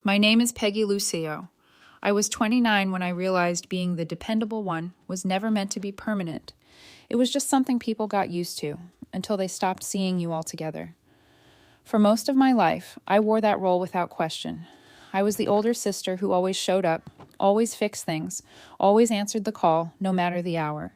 My name is Peggy Lucio. I was 29 when I realized being the dependable one was never meant to be permanent. It was just something people got used to, until they stopped seeing you altogether. For most of my life, I wore that role without question. I was the older sister who always showed up, always fixed things, always answered the call, no matter the hour.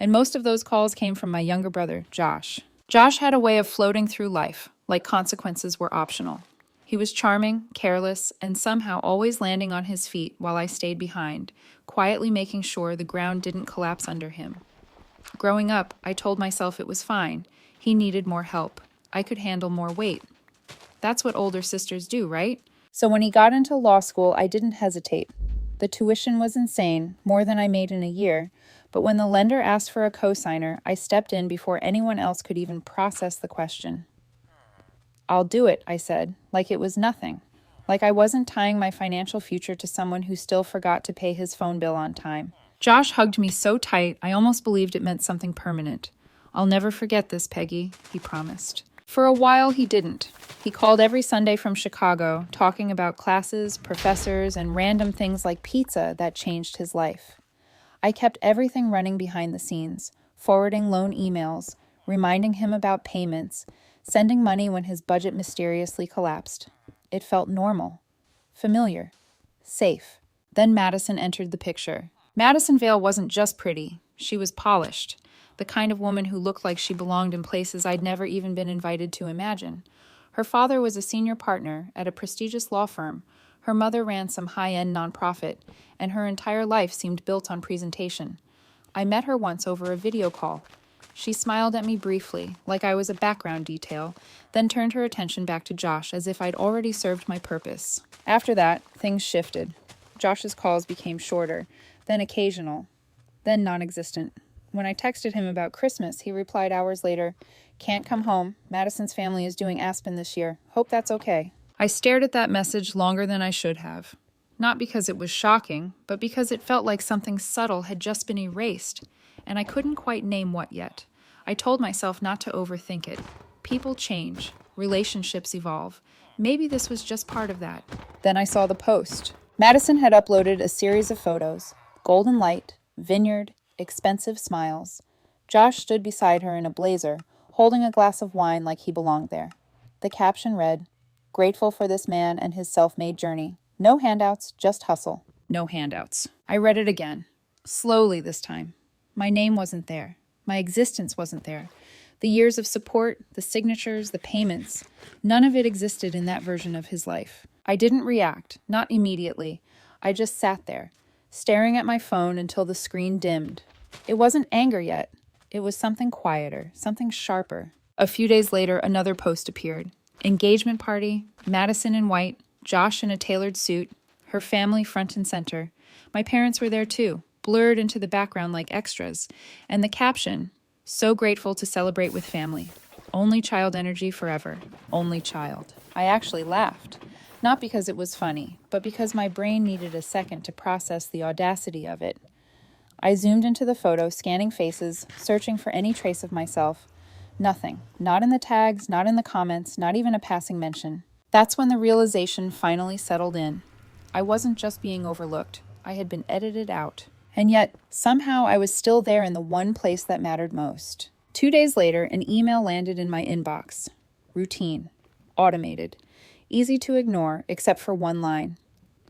And most of those calls came from my younger brother, Josh. Josh had a way of floating through life, like consequences were optional. He was charming, careless, and somehow always landing on his feet while I stayed behind, quietly making sure the ground didn't collapse under him. Growing up, I told myself it was fine. He needed more help. I could handle more weight. That's what older sisters do, right? So when he got into law school, I didn't hesitate. The tuition was insane, more than I made in a year, but when the lender asked for a cosigner, I stepped in before anyone else could even process the question. "I'll do it," I said, like it was nothing. Like I wasn't tying my financial future to someone who still forgot to pay his phone bill on time. Josh hugged me so tight, I almost believed it meant something permanent. "I'll never forget this, Peggy," he promised. For a while, he didn't. He called every Sunday from Chicago, talking about classes, professors, and random things like pizza that changed his life. I kept everything running behind the scenes, forwarding loan emails, reminding him about payments, sending money when his budget mysteriously collapsed. It felt normal, familiar, safe. Then Madison entered the picture. Madison Vale wasn't just pretty, she was polished. The kind of woman who looked like she belonged in places I'd never even been invited to imagine. Her father was a senior partner at a prestigious law firm. Her mother ran some high-end nonprofit, and her entire life seemed built on presentation. I met her once over a video call. She smiled at me briefly, like I was a background detail, then turned her attention back to Josh as if I'd already served my purpose. After that, things shifted. Josh's calls became shorter, then occasional, then non-existent. When I texted him about Christmas, he replied hours later, "Can't come home. Madison's family is doing Aspen this year. Hope that's okay." I stared at that message longer than I should have. Not because it was shocking, but because it felt like something subtle had just been erased, and I couldn't quite name what yet. I told myself not to overthink it. People change. Relationships evolve. Maybe this was just part of that. Then I saw the post. Madison had uploaded a series of photos. Golden light, vineyard, expensive smiles. Josh stood beside her in a blazer, holding a glass of wine like he belonged there. The caption read, "Grateful for this man and his self-made journey. No handouts, just hustle." No handouts. I read it again. Slowly this time. My name wasn't there. My existence wasn't there. The years of support, the signatures, the payments, none of it existed in that version of his life. I didn't react, not immediately. I just sat there, staring at my phone until the screen dimmed. It wasn't anger yet. It was something quieter, something sharper. A few days later, another post appeared. Engagement party, Madison in white, Josh in a tailored suit, her family front and center. My parents were there too, blurred into the background like extras. And the caption, "So grateful to celebrate with family. Only child energy forever. Only child." I actually laughed. Not because it was funny, but because my brain needed a second to process the audacity of it. I zoomed into the photo, scanning faces, searching for any trace of myself. Nothing. Not in the tags, not in the comments, not even a passing mention. That's when the realization finally settled in. I wasn't just being overlooked. I had been edited out. And yet, somehow I was still there in the one place that mattered most. 2 days later, an email landed in my inbox. Routine. Automated. Easy to ignore, except for one line.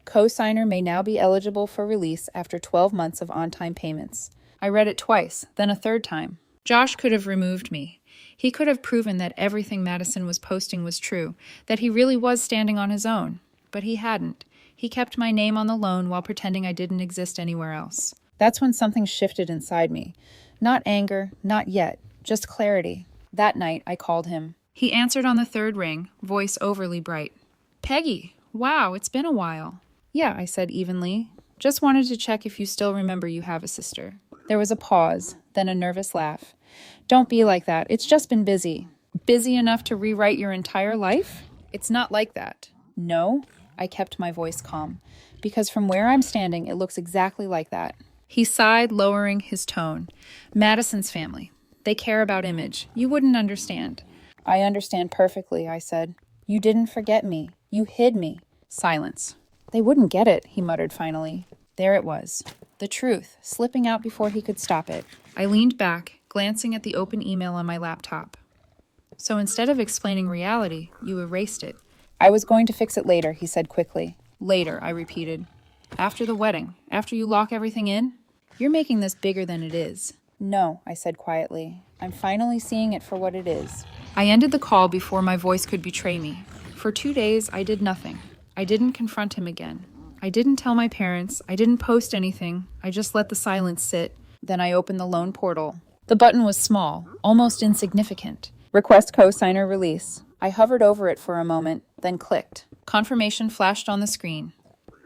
Co-signer may now be eligible for release after 12 months of on-time payments. I read it twice, then a third time. Josh could have removed me. He could have proven that everything Madison was posting was true, that he really was standing on his own. But he hadn't. He kept my name on the loan while pretending I didn't exist anywhere else. That's when something shifted inside me. Not anger, not yet, just clarity. That night, I called him. He answered on the third ring, voice overly bright. "Peggy, wow, it's been a while." "Yeah," I said evenly. "Just wanted to check if you still remember you have a sister." There was a pause, then a nervous laugh. "Don't be like that. It's just been busy." "Busy enough to rewrite your entire life?" "It's not like that." "No?" I kept my voice calm, because from where I'm standing, it looks exactly like that. He sighed, lowering his tone. "Madison's family. They care about image. You wouldn't understand." "I understand perfectly," I said. "You didn't forget me. You hid me. Silence. They wouldn't get it, he muttered finally. There it was. The truth, slipping out before he could stop it. I leaned back, glancing at the open email on my laptop. So instead of explaining reality, you erased it. I was going to fix it later, he said quickly. Later, I repeated. After the wedding, after you lock everything in? You're making this bigger than it is. No, I said quietly. I'm finally seeing it for what it is. I ended the call before my voice could betray me. For 2 days, I did nothing. I didn't confront him again. I didn't tell my parents. I didn't post anything. I just let the silence sit. Then I opened the loan portal. The button was small, almost insignificant. Request cosigner release. I hovered over it for a moment, then clicked. Confirmation flashed on the screen.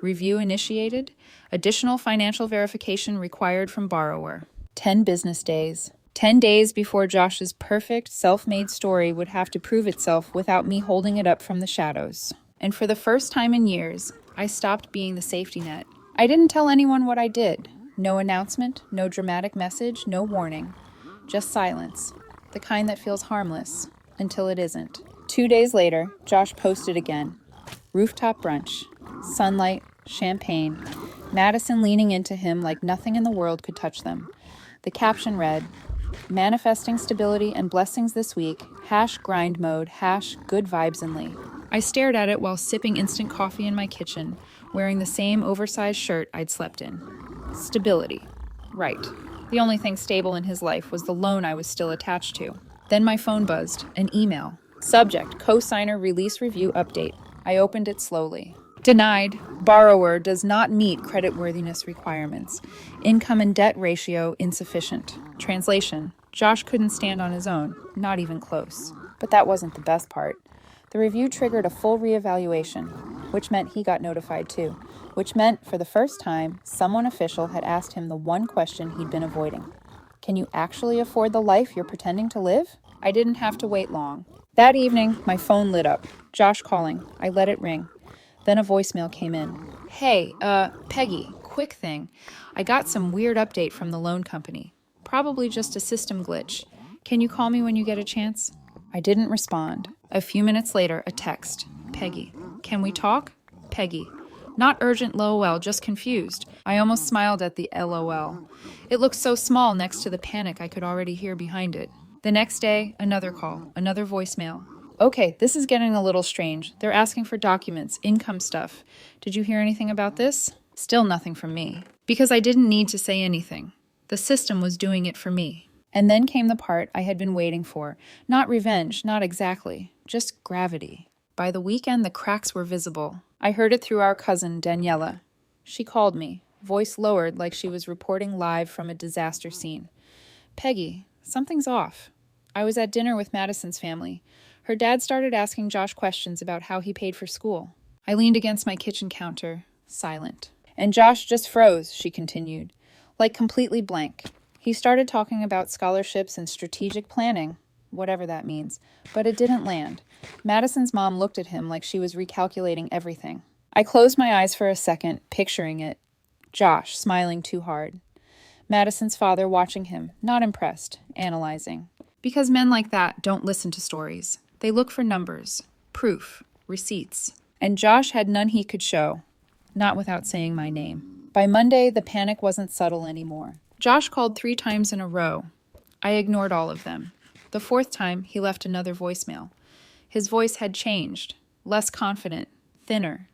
Review initiated. Additional financial verification required from borrower. 10 business days. 10 days before Josh's perfect, self-made story would have to prove itself without me holding it up from the shadows. And for the first time in years, I stopped being the safety net. I didn't tell anyone what I did. No announcement, no dramatic message, no warning. Just silence. The kind that feels harmless, until it isn't. 2 days later, Josh posted again. Rooftop brunch. Sunlight, champagne. Madison leaning into him like nothing in the world could touch them. The caption read, manifesting stability and blessings this week, #grind mode, #good vibes-only. I stared at it while sipping instant coffee in my kitchen, wearing the same oversized shirt I'd slept in. Stability. Right. The only thing stable in his life was the loan I was still attached to. Then my phone buzzed, an email. Subject, cosigner release review update. I opened it slowly. Denied. Borrower does not meet creditworthiness requirements. Income and debt ratio insufficient. Translation. Josh couldn't stand on his own, not even close. But that wasn't the best part. The review triggered a full reevaluation, which meant he got notified too, which meant, for the first time, someone official had asked him the one question he'd been avoiding. Can you actually afford the life you're pretending to live? I didn't have to wait long. That evening, my phone lit up. Josh calling. I let it ring. Then a voicemail came in. Hey, Peggy, quick thing. I got some weird update from the loan company. Probably just a system glitch. Can you call me when you get a chance? I didn't respond. A few minutes later, a text. Peggy. Can we talk? Peggy. Not urgent LOL, just confused. I almost smiled at the LOL. It looked so small next to the panic I could already hear behind it. The next day, another call, another voicemail. Okay, this is getting a little strange. They're asking for documents, income stuff. Did you hear anything about this? Still nothing from me. Because I didn't need to say anything. The system was doing it for me. And then came the part I had been waiting for. Not revenge, not exactly. Just gravity. By the weekend, the cracks were visible. I heard it through our cousin, Daniela. She called me, voice lowered like she was reporting live from a disaster scene. Peggy, something's off. I was at dinner with Madison's family. Her dad started asking Josh questions about how he paid for school. I leaned against my kitchen counter, silent. And Josh just froze, she continued, like completely blank. He started talking about scholarships and strategic planning, whatever that means, but it didn't land. Madison's mom looked at him like she was recalculating everything. I closed my eyes for a second, picturing it. Josh, smiling too hard. Madison's father watching him, not impressed, analyzing. Because men like that don't listen to stories. They look for numbers, proof, receipts. And Josh had none he could show, not without saying my name. By Monday, the panic wasn't subtle anymore. Josh called 3 times in a row. I ignored all of them. The 4th time, he left another voicemail. His voice had changed, less confident, thinner.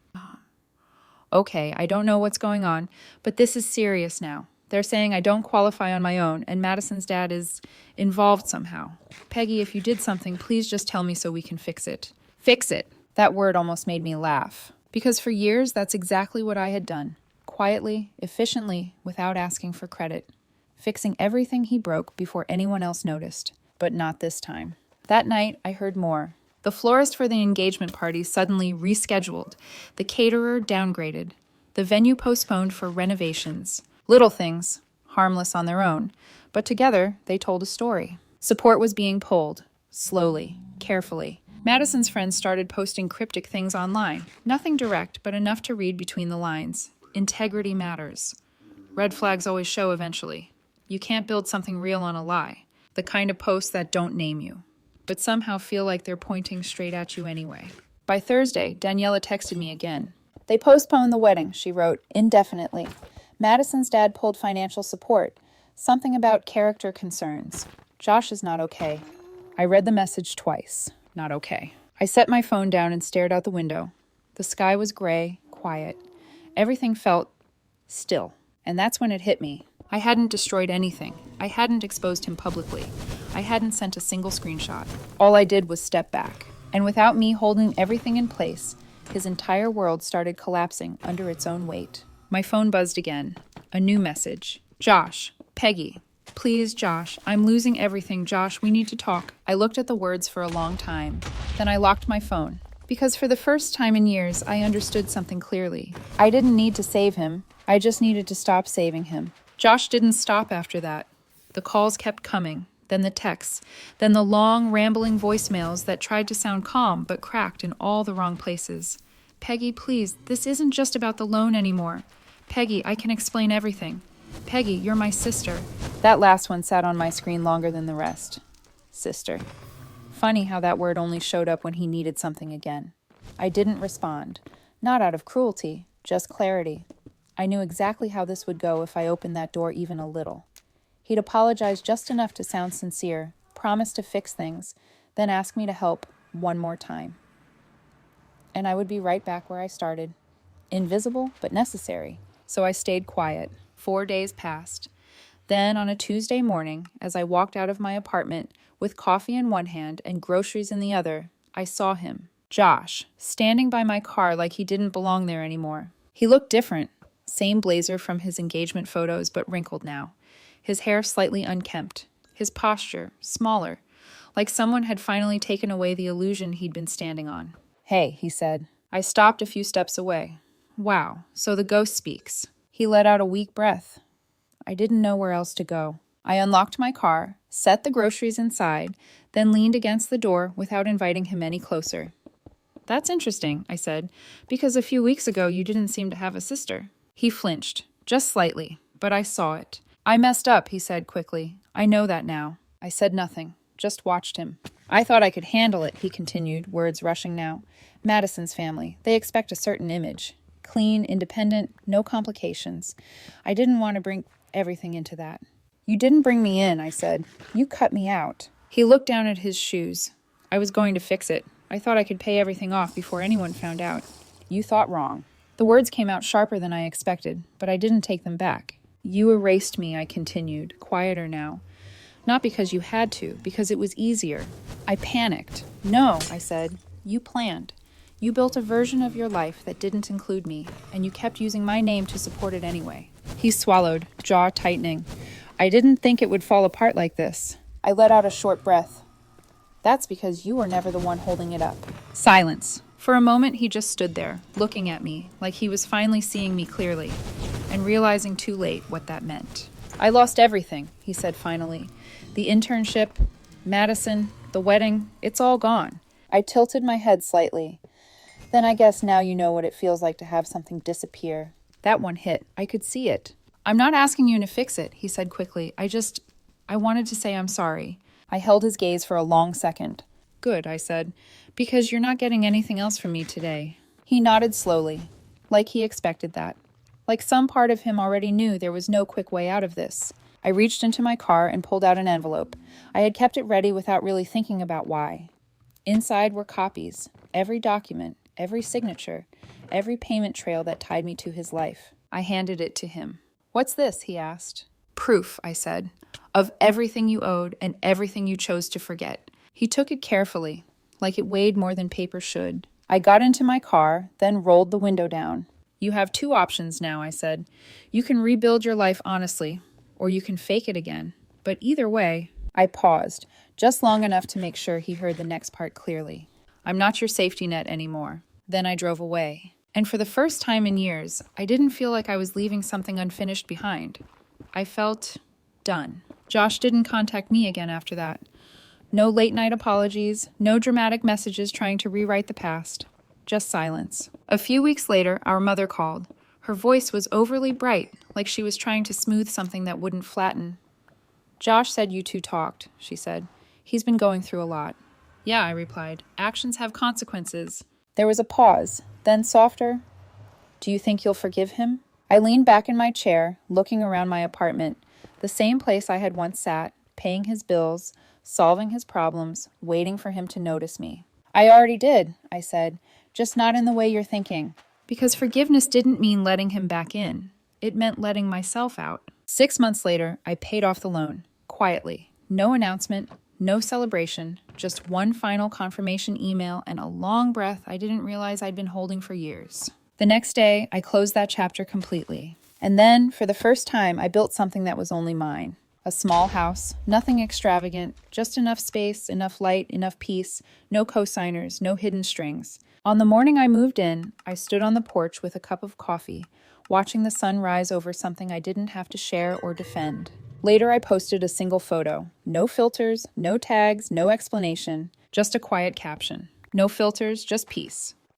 Okay, I don't know what's going on, but this is serious now. They're saying I don't qualify on my own, and Madison's dad is involved somehow. Peggy, if you did something, please just tell me so we can fix it. Fix it. That word almost made me laugh. Because for years, that's exactly what I had done. Quietly, efficiently, without asking for credit. Fixing everything he broke before anyone else noticed. But not this time. That night, I heard more. The florist for the engagement party suddenly rescheduled. The caterer downgraded. The venue postponed for renovations. Little things, harmless on their own. But together, they told a story. Support was being pulled. Slowly. Carefully. Madison's friends started posting cryptic things online. Nothing direct, but enough to read between the lines. Integrity matters. Red flags always show eventually. You can't build something real on a lie. The kind of posts that don't name you, but somehow feel like they're pointing straight at you anyway. By Thursday, Daniela texted me again. They postponed the wedding, she wrote, indefinitely. Madison's dad pulled financial support. Something about character concerns. Josh is not okay. I read the message twice. Not okay. I set my phone down and stared out the window. The sky was gray, quiet. Everything felt still. And that's when it hit me. I hadn't destroyed anything. I hadn't exposed him publicly. I hadn't sent a single screenshot. All I did was step back. And without me holding everything in place, his entire world started collapsing under its own weight. My phone buzzed again. A new message. Josh, Peggy. Please, Josh, I'm losing everything. Josh, we need to talk. I looked at the words for a long time. Then I locked my phone. Because for the first time in years, I understood something clearly. I didn't need to save him. I just needed to stop saving him. Josh didn't stop after that. The calls kept coming, then the texts, then the long, rambling voicemails that tried to sound calm but cracked in all the wrong places. Peggy, please, this isn't just about the loan anymore. Peggy, I can explain everything. Peggy, you're my sister. That last one sat on my screen longer than the rest. Sister. Funny how that word only showed up when he needed something again. I didn't respond. Not out of cruelty, just clarity. I knew exactly how this would go if I opened that door even a little. He'd apologize just enough to sound sincere, promise to fix things, then ask me to help one more time. And I would be right back where I started. Invisible, but necessary. So I stayed quiet. 4 days passed. Then on a Tuesday morning, as I walked out of my apartment with coffee in one hand and groceries in the other, I saw him, Josh, standing by my car like he didn't belong there anymore. He looked different. Same blazer from his engagement photos, but wrinkled now. His hair slightly unkempt. His posture, smaller, like someone had finally taken away the illusion he'd been standing on. Hey, he said. I stopped a few steps away. Wow, so the ghost speaks. He let out a weak breath. I didn't know where else to go. I unlocked my car, set the groceries inside, then leaned against the door without inviting him any closer. That's interesting, I said, because a few weeks ago you didn't seem to have a sister. He flinched, just slightly, but I saw it. I messed up, he said quickly. I know that now. I said nothing, just watched him. I thought I could handle it, he continued, words rushing now. Madison's family, they expect a certain image. Clean, independent, no complications. I didn't want to bring everything into that. You didn't bring me in, I said. You cut me out. He looked down at his shoes. I was going to fix it. I thought I could pay everything off before anyone found out. You thought wrong. The words came out sharper than I expected, but I didn't take them back. You erased me, I continued, quieter now. Not because you had to, because it was easier. I panicked. No, I said. You planned. You built a version of your life that didn't include me, and you kept using my name to support it anyway. He swallowed, jaw tightening. I didn't think it would fall apart like this. I let out a short breath. That's because you were never the one holding it up. Silence. For a moment, he just stood there, looking at me, like he was finally seeing me clearly, and realizing too late what that meant. I lost everything, he said finally. The internship, Madison, the wedding, it's all gone. I tilted my head slightly. Then I guess now you know what it feels like to have something disappear. That one hit. I could see it. I'm not asking you to fix it, he said quickly. I wanted to say I'm sorry. I held his gaze for a long second. Good, I said, because you're not getting anything else from me today. He nodded slowly, like he expected that. Like some part of him already knew there was no quick way out of this. I reached into my car and pulled out an envelope. I had kept it ready without really thinking about why. Inside were copies, every document, every signature, every payment trail that tied me to his life. I handed it to him. What's this? He asked. Proof, I said, of everything you owed and everything you chose to forget. He took it carefully, like it weighed more than paper should. I got into my car, then rolled the window down. You have two options now, I said. You can rebuild your life honestly, or you can fake it again. But either way, I paused, just long enough to make sure he heard the next part clearly. I'm not your safety net anymore. Then I drove away. And for the first time in years, I didn't feel like I was leaving something unfinished behind. I felt done. Josh didn't contact me again after that. No late-night apologies, no dramatic messages trying to rewrite the past. Just silence. A few weeks later, our mother called. Her voice was overly bright, like she was trying to smooth something that wouldn't flatten. Josh said you two talked, she said. He's been going through a lot. Yeah, I replied. Actions have consequences. There was a pause, then softer. Do you think you'll forgive him? I leaned back in my chair, looking around my apartment, the same place I had once sat, paying his bills, solving his problems, waiting for him to notice me. I already did, I said, just not in the way you're thinking. Because forgiveness didn't mean letting him back in. It meant letting myself out. 6 months later, I paid off the loan, quietly. No announcement, no celebration, just one final confirmation email and a long breath I didn't realize I'd been holding for years. The next day, I closed that chapter completely. And then, for the first time, I built something that was only mine. A small house, nothing extravagant, just enough space, enough light, enough peace, no cosigners, no hidden strings. On the morning I moved in, I stood on the porch with a cup of coffee, watching the sun rise over something I didn't have to share or defend. Later, I posted a single photo. No filters, no tags, no explanation, just a quiet caption. No filters, just peace.